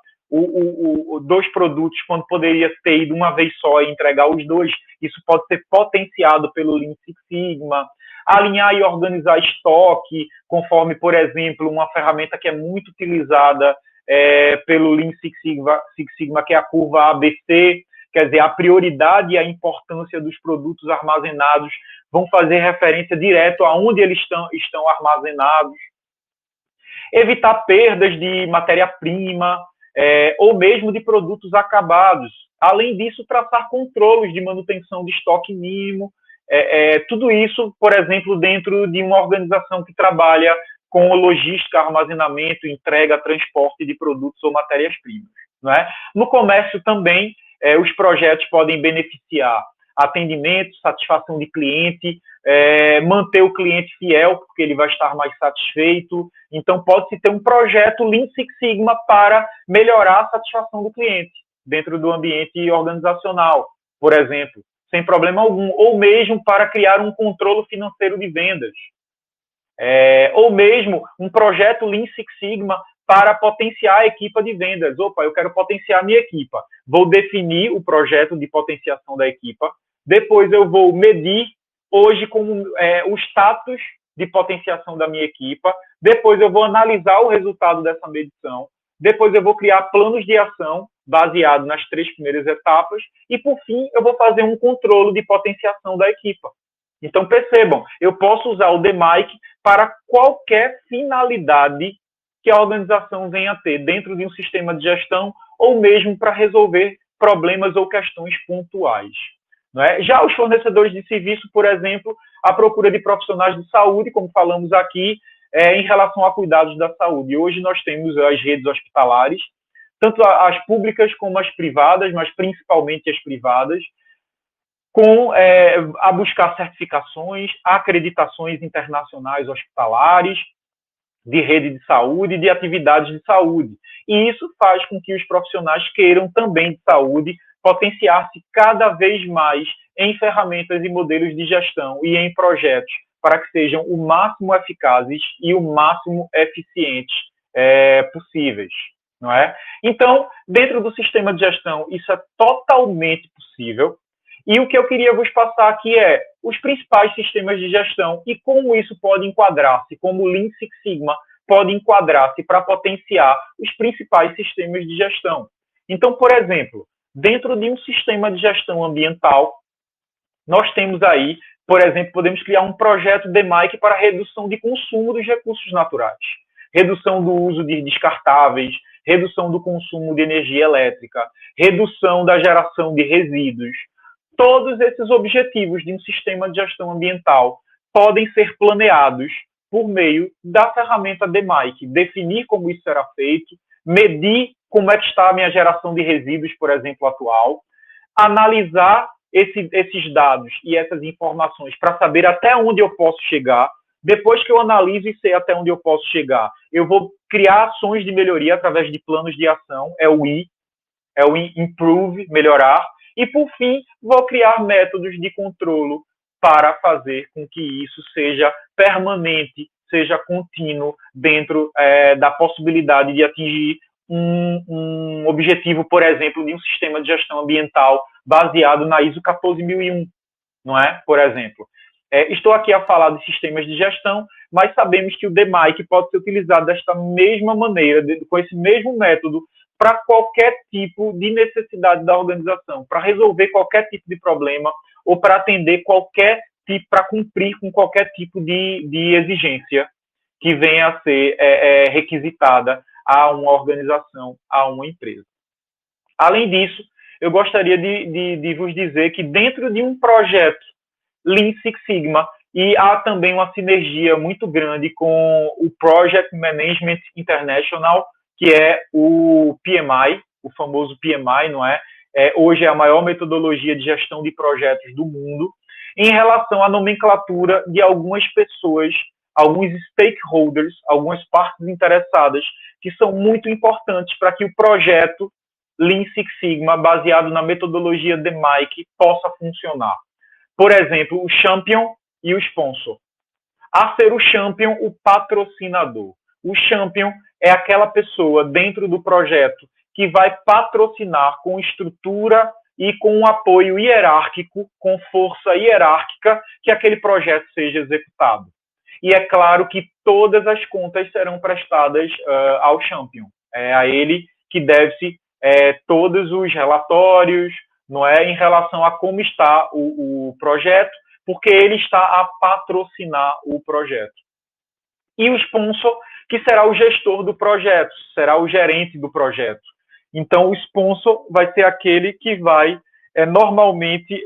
dois produtos quando poderia ter ido uma vez só e entregar os dois. Isso pode ser potenciado pelo Lean Six Sigma. Alinhar e organizar estoque, conforme, por exemplo, uma ferramenta que é muito utilizada pelo Lean Six Sigma, que é a curva ABC, quer dizer, a prioridade e a importância dos produtos armazenados vão fazer referência direto aonde eles estão armazenados. Evitar perdas de matéria-prima ou mesmo de produtos acabados. Além disso, traçar controles de manutenção de estoque mínimo. Tudo isso, por exemplo, dentro de uma organização que trabalha com logística, armazenamento, entrega, transporte de produtos ou matérias-primas. Não é? No comércio também, os projetos podem beneficiar atendimento, satisfação de cliente, manter o cliente fiel, porque ele vai estar mais satisfeito. Então, pode-se ter um projeto Lean Six Sigma para melhorar a satisfação do cliente dentro do ambiente organizacional, por exemplo, sem problema algum, ou mesmo para criar um controle financeiro de vendas, ou mesmo um projeto Lean Six Sigma para potenciar a equipa de vendas. Opa, eu quero potenciar a minha equipa. Vou definir o projeto de potenciação da equipa, depois eu vou medir hoje como o status de potenciação da minha equipa, depois eu vou analisar o resultado dessa medição, depois eu vou criar planos de ação baseado nas 3 primeiras etapas e, por fim, eu vou fazer um controle de potenciação da equipa. Então, percebam, eu posso usar o DMAIC para qualquer finalidade que a organização venha a ter dentro de um sistema de gestão ou mesmo para resolver problemas ou questões pontuais. Não é? Já os fornecedores de serviço, por exemplo, a procura de profissionais de saúde, como falamos aqui, em relação a cuidados da saúde. Hoje nós temos as redes hospitalares, tanto as públicas como as privadas, mas principalmente as privadas, a buscar certificações, acreditações internacionais hospitalares, de rede de saúde e de atividades de saúde. E isso faz com que os profissionais queiram também de saúde potenciar-se cada vez mais em ferramentas e modelos de gestão e em projetos para que sejam o máximo eficazes e o máximo eficientes possíveis, não é? Então, dentro do sistema de gestão, isso é totalmente possível. E o que eu queria vos passar aqui é os principais sistemas de gestão e como isso pode enquadrar-se, como o Lean Six Sigma pode enquadrar-se para potenciar os principais sistemas de gestão. Então, por exemplo, dentro de um sistema de gestão ambiental, nós temos aí, por exemplo, podemos criar um projeto DMAIC para redução de consumo dos recursos naturais, redução do uso de descartáveis, redução do consumo de energia elétrica, redução da geração de resíduos. Todos esses objetivos de um sistema de gestão ambiental podem ser planeados por meio da ferramenta DMAIC, definir como isso será feito, medir como é que está a minha geração de resíduos, por exemplo, atual, analisar esses dados e essas informações para saber até onde eu posso chegar. Depois que eu analiso e sei até onde eu posso chegar, eu vou criar ações de melhoria através de planos de ação, é o Improve, melhorar, e, por fim, vou criar métodos de controle para fazer com que isso seja permanente, seja contínuo dentro da possibilidade de atingir um objetivo, por exemplo, de um sistema de gestão ambiental baseado na ISO 14001, não é? Por exemplo. Estou aqui a falar de sistemas de gestão, mas sabemos que o DMAIC pode ser utilizado desta mesma maneira, com esse mesmo método, para qualquer tipo de necessidade da organização, para resolver qualquer tipo de problema ou para atender qualquer tipo, para cumprir com qualquer tipo de exigência que venha a ser requisitada a uma organização, a uma empresa. Além disso, eu gostaria de vos dizer que dentro de um projeto Lean Six Sigma, e há também uma sinergia muito grande com o Project Management International, que é o PMI, o famoso PMI, não é? Hoje é a maior metodologia de gestão de projetos do mundo, em relação à nomenclatura de algumas pessoas, alguns stakeholders, algumas partes interessadas, que são muito importantes para que o projeto Lean Six Sigma, baseado na metodologia DMAIC, possa funcionar. Por exemplo, o champion e o sponsor. A ser o champion, o patrocinador. O champion é aquela pessoa dentro do projeto que vai patrocinar com estrutura e com um apoio hierárquico, com força hierárquica, que aquele projeto seja executado. E é claro que todas as contas serão prestadas ao champion. É a ele que deve-se todos os relatórios, não é, em relação a como está o projeto, porque ele está a patrocinar o projeto. E o sponsor, que será o gestor do projeto, será o gerente do projeto. Então, o sponsor vai ser aquele que vai normalmente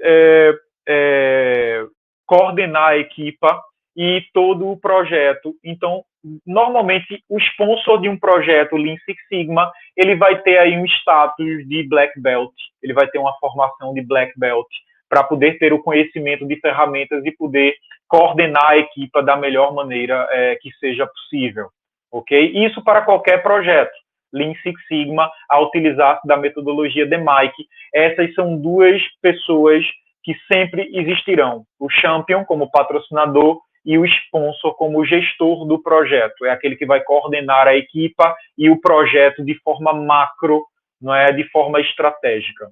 coordenar a equipa e todo o projeto. Então, normalmente, o sponsor de um projeto Lean Six Sigma, ele vai ter aí um status de Black Belt, ele vai ter uma formação de Black Belt, para poder ter o conhecimento de ferramentas e poder coordenar a equipa da melhor maneira que seja possível. Ok? Isso para qualquer projeto. Lean Six Sigma, a utilizar-se da metodologia DMAIC. Essas são duas pessoas que sempre existirão. O champion como patrocinador e o sponsor como gestor do projeto. É aquele que vai coordenar a equipa e o projeto de forma macro, não é, de forma estratégica.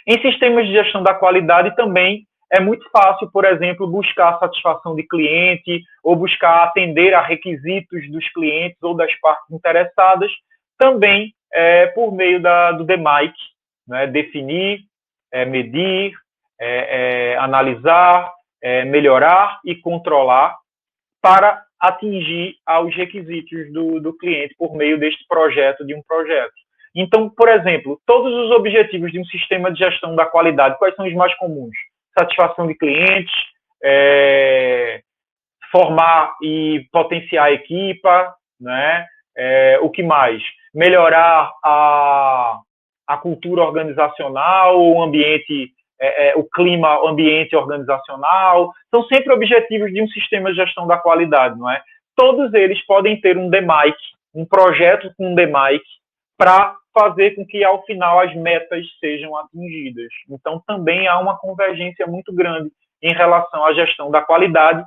Em sistemas de gestão da qualidade também é muito fácil, por exemplo, buscar a satisfação de cliente ou buscar atender a requisitos dos clientes ou das partes interessadas, também por meio do DMAIC, né? Definir, medir, analisar, melhorar e controlar para atingir aos requisitos do cliente por meio deste projeto, de um projeto. Então, por exemplo, todos os objetivos de um sistema de gestão da qualidade, quais são os mais comuns? Satisfação de clientes, formar e potenciar a equipa, né? O que mais? Melhorar a cultura organizacional, o ambiente, o clima ambiente organizacional. São sempre objetivos de um sistema de gestão da qualidade, não é? Todos eles podem ter um DMAIC, um projeto com um DMAIC, para fazer com que, ao final, as metas sejam atingidas. Então, também há uma convergência muito grande em relação à gestão da qualidade,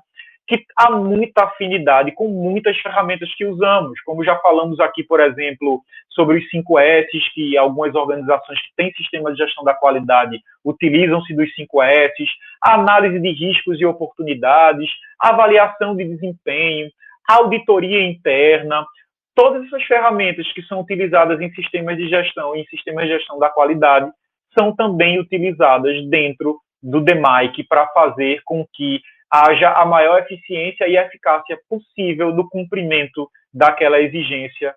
que há muita afinidade com muitas ferramentas que usamos, como já falamos aqui, por exemplo, sobre os 5S, que algumas organizações que têm sistema de gestão da qualidade utilizam-se dos 5S, a análise de riscos e oportunidades, avaliação de desempenho, auditoria interna. Todas essas ferramentas que são utilizadas em sistemas de gestão e em sistemas de gestão da qualidade são também utilizadas dentro do DMAIC para fazer com que haja a maior eficiência e eficácia possível do cumprimento daquela exigência,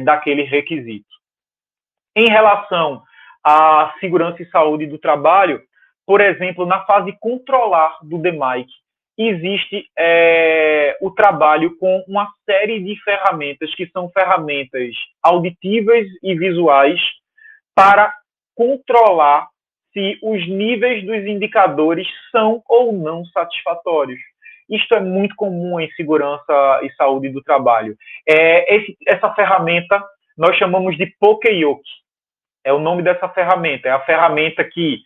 daquele requisito. Em relação à segurança e saúde do trabalho, por exemplo, na fase controlar do DMAIC, existe o trabalho com uma série de ferramentas que são ferramentas auditivas e visuais para controlar se os níveis dos indicadores são ou não satisfatórios. Isto é muito comum em segurança e saúde do trabalho. Essa ferramenta nós chamamos de Pokeyoke. É o nome dessa ferramenta. É a ferramenta que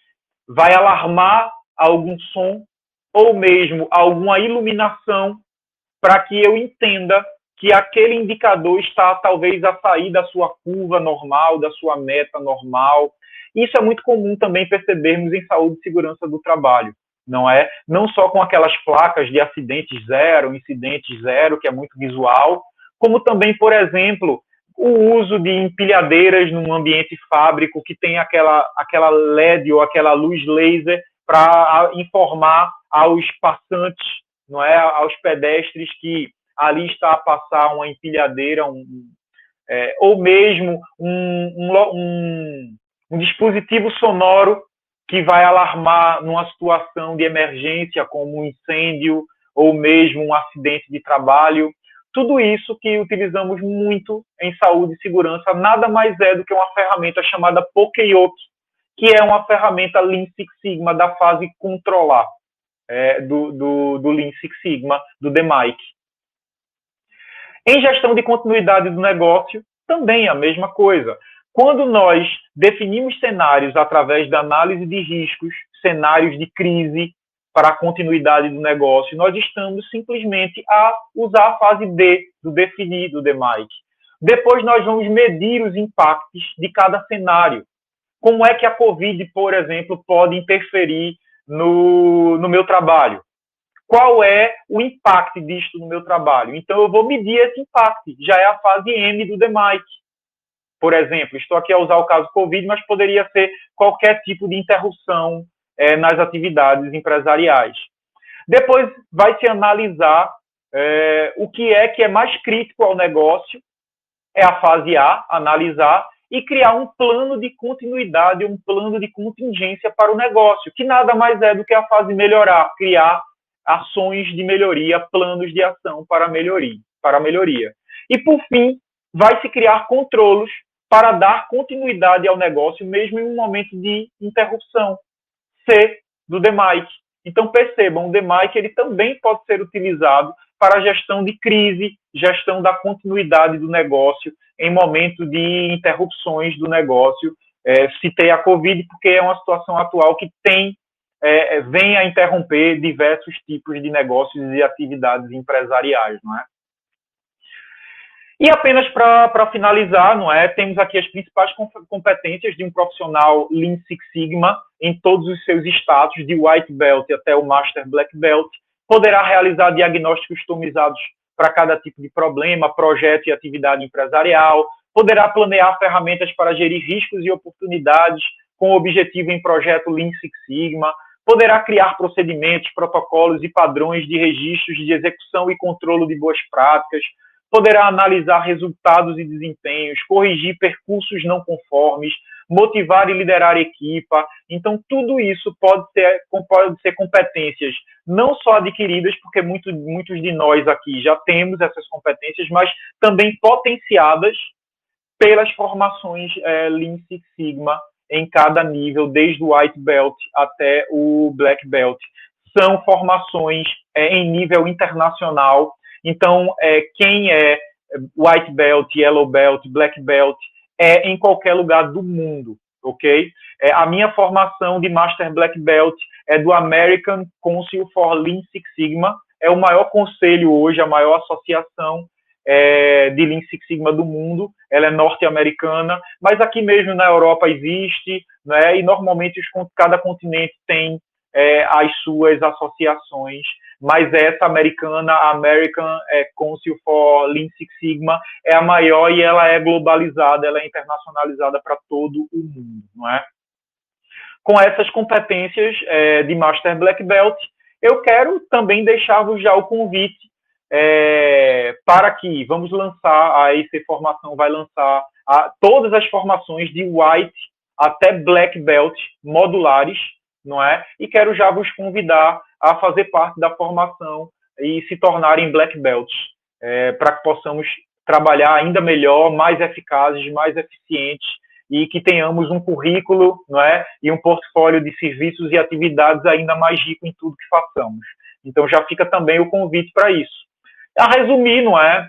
vai alarmar algum som ou mesmo alguma iluminação para que eu entenda que aquele indicador está talvez a sair da sua curva normal, da sua meta normal. Isso é muito comum também percebermos em saúde e segurança do trabalho, não é? Não só com aquelas placas de acidentes zero, incidentes zero, que é muito visual, como também, por exemplo, o uso de empilhadeiras num ambiente fábrico que tem aquela LED ou aquela luz laser para informar aos passantes, não é, aos pedestres que ali está a passar uma empilhadeira, ou mesmo um dispositivo sonoro que vai alarmar numa situação de emergência, como um incêndio ou mesmo um acidente de trabalho. Tudo isso que utilizamos muito em saúde e segurança nada mais é do que uma ferramenta chamada Pokeyoke, que é uma ferramenta Lean Six Sigma da fase controlar do Lean Six Sigma, do DMAIC. Em gestão de continuidade do negócio, também a mesma coisa. Quando nós definimos cenários através da análise de riscos, cenários de crise para a continuidade do negócio, nós estamos simplesmente a usar a fase D, do definir, do DMAIC. Depois nós vamos medir os impactos de cada cenário. Como é que a Covid, por exemplo, pode interferir no meu trabalho? Qual é o impacto disto no meu trabalho? Então, eu vou medir esse impacto. Já é a fase M do DMAIC. Por exemplo, estou aqui a usar o caso Covid, mas poderia ser qualquer tipo de interrupção nas atividades empresariais. Depois vai se analisar o que é mais crítico ao negócio, é a fase A, analisar, e criar um plano de continuidade, um plano de contingência para o negócio, que nada mais é do que a fase melhorar, criar ações de melhoria, planos de ação para melhoria. E, por fim, vai se criar controlos para dar continuidade ao negócio, mesmo em um momento de interrupção. C, do DMAIC. Então, percebam, o DMAIC ele também pode ser utilizado para a gestão de crise, gestão da continuidade do negócio, em momento de interrupções do negócio. Citei a Covid porque é uma situação atual que vem a interromper diversos tipos de negócios e atividades empresariais, não é? E apenas para finalizar, não é? Temos aqui as principais competências de um profissional Lean Six Sigma em todos os seus status, de White Belt até o Master Black Belt. Poderá realizar diagnósticos customizados para cada tipo de problema, projeto e atividade empresarial. Poderá planear ferramentas para gerir riscos e oportunidades com objetivo em projeto Lean Six Sigma. Poderá criar procedimentos, protocolos e padrões de registros de execução e controle de boas práticas. Poderá analisar resultados e desempenhos, corrigir percursos não conformes, motivar e liderar a equipa. Então, tudo isso pode ser competências não só adquiridas, porque muitos de nós aqui já temos essas competências, mas também potenciadas pelas formações Lean Six Sigma em cada nível, desde o White Belt até o Black Belt. São formações em nível internacional. Então, quem é White Belt, Yellow Belt, Black Belt, em qualquer lugar do mundo, ok? A minha formação de Master Black Belt é do American Council for Lean Six Sigma, é o maior conselho hoje, a maior associação de Lean Six Sigma do mundo. Ela é norte-americana, mas aqui mesmo na Europa existe, né? E normalmente cada continente tem as suas associações, mas essa americana, a American Council for Lean Six Sigma, é a maior e ela é globalizada, ela é internacionalizada para todo o mundo, não é? Com essas competências de Master Black Belt, eu quero também deixar-vos já o convite para que vamos lançar, a EC Formação vai lançar todas as formações de White até Black Belt modulares, não é? E quero já vos convidar a fazer parte da formação e se tornarem Black Belts, para que possamos trabalhar ainda melhor, mais eficazes, mais eficientes e que tenhamos um currículo, não é? E um portfólio de serviços e atividades ainda mais rico em tudo que façamos. Então já fica também o convite para isso. A resumir, não é?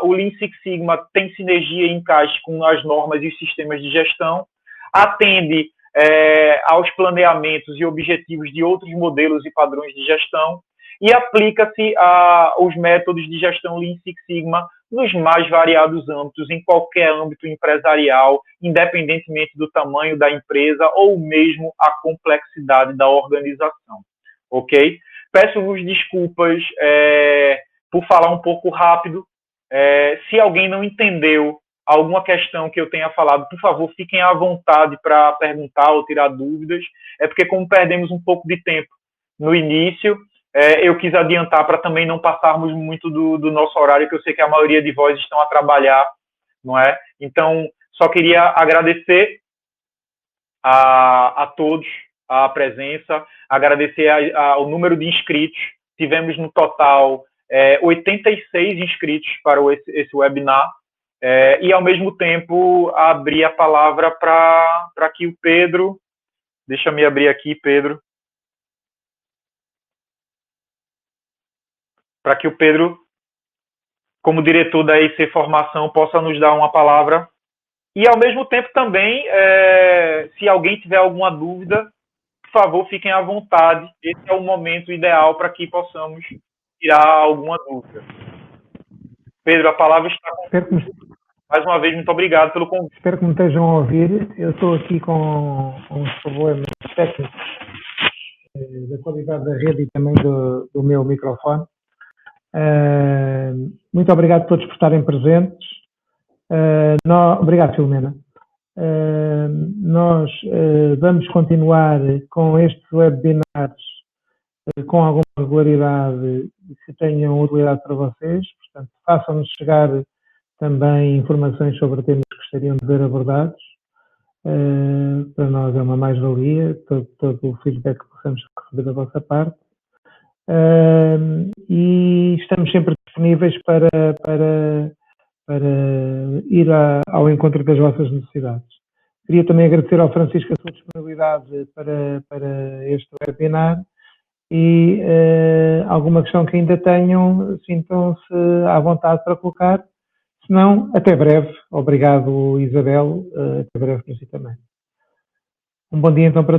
O Lean Six Sigma tem sinergia e encaixe com as normas e os sistemas de gestão, atende aos planeamentos e objetivos de outros modelos e padrões de gestão e aplica-se aos métodos de gestão Lean Six Sigma nos mais variados âmbitos, em qualquer âmbito empresarial, independentemente do tamanho da empresa ou mesmo a complexidade da organização, ok? Peço-vos desculpas por falar um pouco rápido. Se alguém não entendeu alguma questão que eu tenha falado, por favor, fiquem à vontade para perguntar ou tirar dúvidas. É porque, como perdemos um pouco de tempo no início, eu quis adiantar para também não passarmos muito do nosso horário, que eu sei que a maioria de vós estão a trabalhar não é? Então, só queria agradecer a todos a presença, agradecer ao número de inscritos. Tivemos no total 86 inscritos para esse webinar, e ao mesmo tempo abrir a palavra para que o Pedro, deixa-me abrir aqui, Pedro, para que o Pedro, como diretor da EIC Formação, possa nos dar uma palavra. E, ao mesmo tempo, também, se alguém tiver alguma dúvida, por favor, fiquem à vontade. Esse é o momento ideal para que possamos tirar alguma dúvida. Pedro, a palavra está com você. Mais uma vez, muito obrigado pelo convite. Espero que me estejam a ouvir. Eu estou aqui com uns problemas técnicos da qualidade da rede e também do meu microfone. Muito obrigado a todos por estarem presentes. Obrigado, Filomena. Nós vamos continuar com estes webinars com alguma regularidade que tenham utilidade para vocês. Portanto, façam-nos chegar também informações sobre temas que gostariam de ver abordados. Para nós é uma mais-valia, todo o feedback que possamos receber da vossa parte. E estamos sempre disponíveis para ir ao encontro das vossas necessidades. Queria também agradecer ao Francisco a sua disponibilidade para este webinar e alguma questão que ainda tenham, sintam-se à vontade para colocar. Se não, até breve. Obrigado, Isabel. Até breve para si também. Um bom dia então para